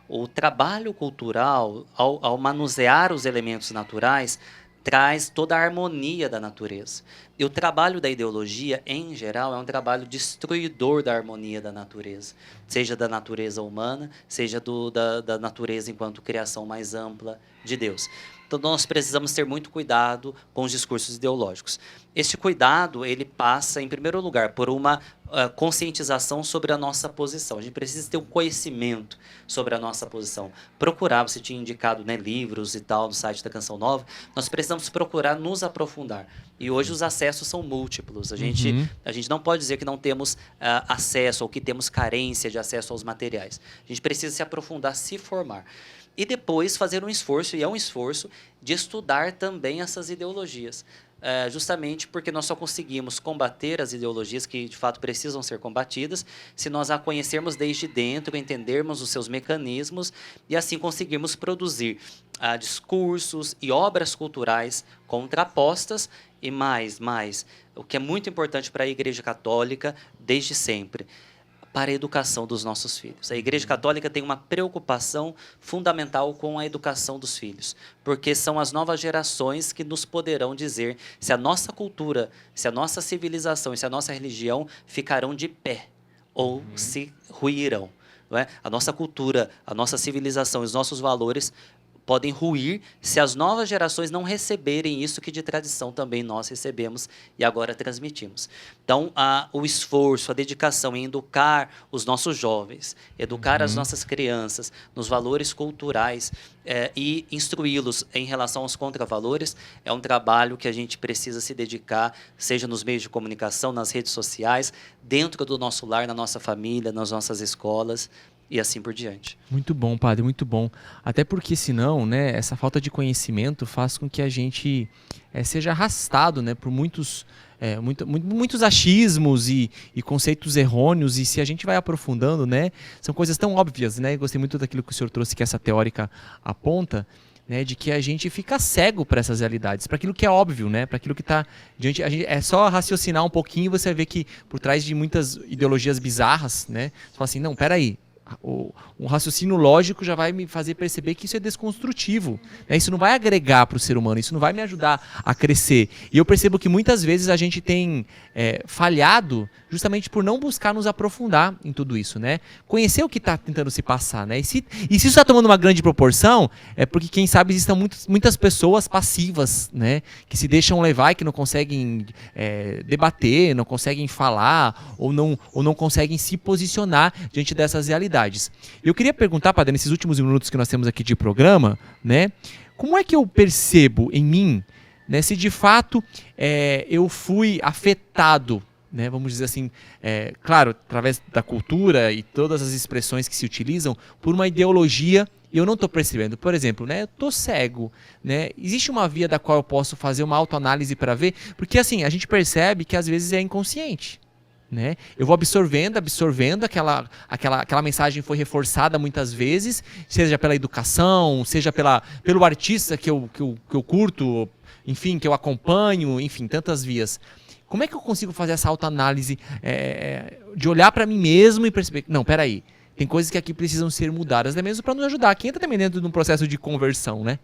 O trabalho cultural, ao manusear os elementos naturais, traz toda a harmonia da natureza. E o trabalho da ideologia, em geral, é um trabalho destruidor da harmonia da natureza. Seja da natureza humana, seja da natureza enquanto criação mais ampla de Deus. Então, nós precisamos ter muito cuidado com os discursos ideológicos. Este cuidado, ele passa, em primeiro lugar, por uma conscientização sobre a nossa posição. A gente precisa ter um conhecimento sobre a nossa posição. Procurar, você tinha indicado, né, livros e tal no site da Canção Nova, nós precisamos procurar nos aprofundar. E hoje os acessos são múltiplos. A gente não pode dizer que não temos acesso ou que temos carência de acesso aos materiais. A gente precisa se aprofundar, se formar. E depois fazer um esforço, e é um esforço, de estudar também essas ideologias. Justamente porque nós só conseguimos combater as ideologias que, de fato, precisam ser combatidas se nós a conhecermos desde dentro, entendermos os seus mecanismos e, assim, conseguirmos produzir discursos e obras culturais contrapostas e mais, o que é muito importante para a Igreja Católica desde sempre, para a educação dos nossos filhos. A Igreja Católica tem uma preocupação fundamental com a educação dos filhos, porque são as novas gerações que nos poderão dizer se a nossa cultura, se a nossa civilização e se a nossa religião ficarão de pé ou se ruirão. Não é? A nossa cultura, a nossa civilização e os nossos valores podem ruir se as novas gerações não receberem isso que de tradição também nós recebemos e agora transmitimos. Então, o esforço, a dedicação em educar os nossos jovens, educar as nossas crianças nos valores culturais e instruí-los em relação aos contravalores é um trabalho que a gente precisa se dedicar, seja nos meios de comunicação, nas redes sociais, dentro do nosso lar, na nossa família, nas nossas escolas, e assim por diante. Muito bom, padre, muito bom. Até porque, senão, né, essa falta de conhecimento faz com que a gente seja arrastado, né, por muitos achismos e conceitos errôneos, e se a gente vai aprofundando, né, são coisas tão óbvias, né, gostei muito daquilo que o senhor trouxe, que essa teórica aponta, né, de que a gente fica cego para essas realidades, para aquilo que é óbvio, né, para aquilo que está diante. É só raciocinar um pouquinho e você vai ver que por trás de muitas ideologias bizarras, né, você fala assim, não, peraí, um raciocínio lógico já vai me fazer perceber que isso é desconstrutivo, né? Isso não vai agregar para o ser humano, isso não vai me ajudar a crescer. E eu percebo que muitas vezes a gente tem falhado justamente por não buscar nos aprofundar em tudo isso, né? Conhecer o que está tentando se passar, né? E se isso está tomando uma grande proporção, é porque, quem sabe, existem muitas pessoas passivas, né? Que se deixam levar e que não conseguem debater, não conseguem falar ou não conseguem se posicionar diante dessas realidades. Eu queria perguntar, padre, nesses últimos minutos que nós temos aqui de programa, né, como é que eu percebo em mim, né, se de fato eu fui afetado, né, vamos dizer assim, claro, através da cultura e todas as expressões que se utilizam, por uma ideologia e eu não estou percebendo. Por exemplo, né, eu estou cego, né? Existe uma via da qual eu posso fazer uma autoanálise para ver? Porque assim, a gente percebe que às vezes é inconsciente. Né? Eu vou absorvendo, aquela mensagem foi reforçada muitas vezes, seja pela educação, seja pelo artista que eu curto, enfim, que eu acompanho, enfim, tantas vias. Como é que eu consigo fazer essa autoanálise de olhar para mim mesmo e perceber, não, peraí, tem coisas que aqui precisam ser mudadas, né, mesmo para nos ajudar, que entra também dentro de um processo de conversão, né?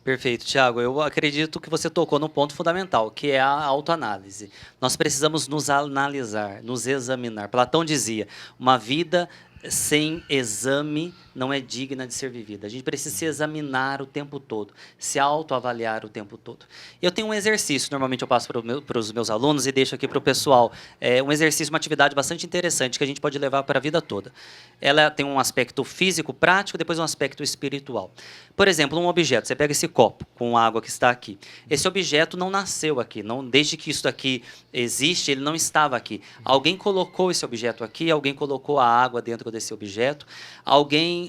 Perfeito, Thiago. Eu acredito que você tocou no ponto fundamental, que é a autoanálise. Nós precisamos nos analisar, nos examinar. Platão dizia, uma vida sem exame não é digna de ser vivida. A gente precisa se examinar o tempo todo, se autoavaliar o tempo todo. Eu tenho um exercício, normalmente eu passo para os meus alunos e deixo aqui para o pessoal. É um exercício, uma atividade bastante interessante que a gente pode levar para a vida toda. Ela tem um aspecto físico, prático, depois um aspecto espiritual. Por exemplo, um objeto, você pega esse copo com água que está aqui. Esse objeto não nasceu aqui, desde que isso aqui existe, ele não estava aqui. Alguém colocou esse objeto aqui, alguém colocou a água dentro desse objeto, alguém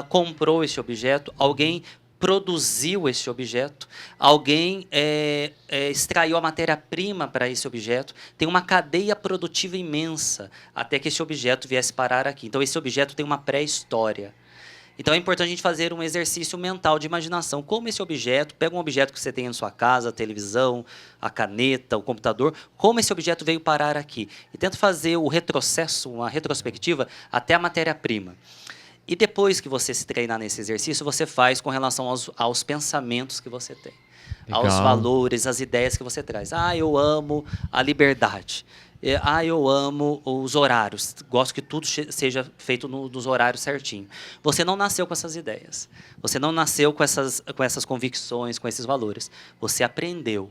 comprou esse objeto, alguém produziu esse objeto, alguém extraiu a matéria-prima para esse objeto, tem uma cadeia produtiva imensa até que esse objeto viesse parar aqui. Então, esse objeto tem uma pré-história. Então, é importante a gente fazer um exercício mental de imaginação. Como esse objeto, pega um objeto que você tem na sua casa, a televisão, a caneta, o computador, como esse objeto veio parar aqui. E tenta fazer o retrocesso, uma retrospectiva, até a matéria-prima. E depois que você se treinar nesse exercício, você faz com relação aos pensamentos que você tem. Legal. Aos valores, às ideias que você traz. Eu amo a liberdade. Eu amo os horários. Gosto que tudo seja feito nos horários certinho. Você não nasceu com essas ideias. Você não nasceu com essas convicções, com esses valores. Você aprendeu.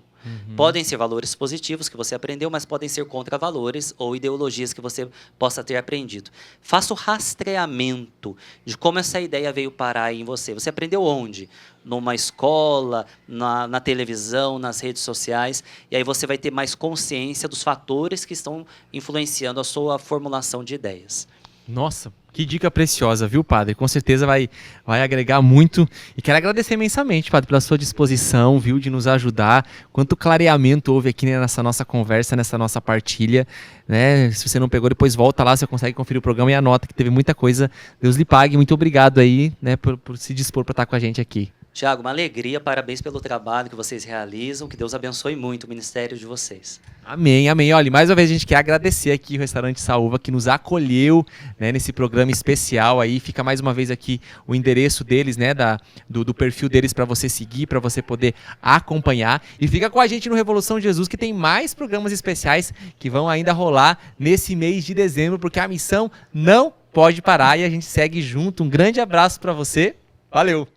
Podem ser valores positivos que você aprendeu, mas podem ser contra-valores ou ideologias que você possa ter aprendido. Faça o rastreamento de como essa ideia veio parar em você. Você aprendeu onde? Numa escola, na televisão, nas redes sociais. E aí você vai ter mais consciência dos fatores que estão influenciando a sua formulação de ideias. Nossa, que dica preciosa, viu, padre? Com certeza vai agregar muito. E quero agradecer imensamente, padre, pela sua disposição, viu, de nos ajudar. Quanto clareamento houve aqui nessa nossa conversa, nessa nossa partilha, né? Se você não pegou, depois volta lá, você consegue conferir o programa e anota que teve muita coisa. Deus lhe pague. Muito obrigado aí, né, por se dispor para estar com a gente aqui. Tiago, uma alegria, parabéns pelo trabalho que vocês realizam, que Deus abençoe muito o ministério de vocês. Amém, amém. Olha, mais uma vez a gente quer agradecer aqui o Restaurante Saúva, que nos acolheu, né, nesse programa especial aí. Fica mais uma vez aqui o endereço deles, né, do perfil deles para você seguir, para você poder acompanhar. E fica com a gente no Revolução Jesus, que tem mais programas especiais que vão ainda rolar nesse mês de dezembro, porque a missão não pode parar e a gente segue junto. Um grande abraço para você. Valeu!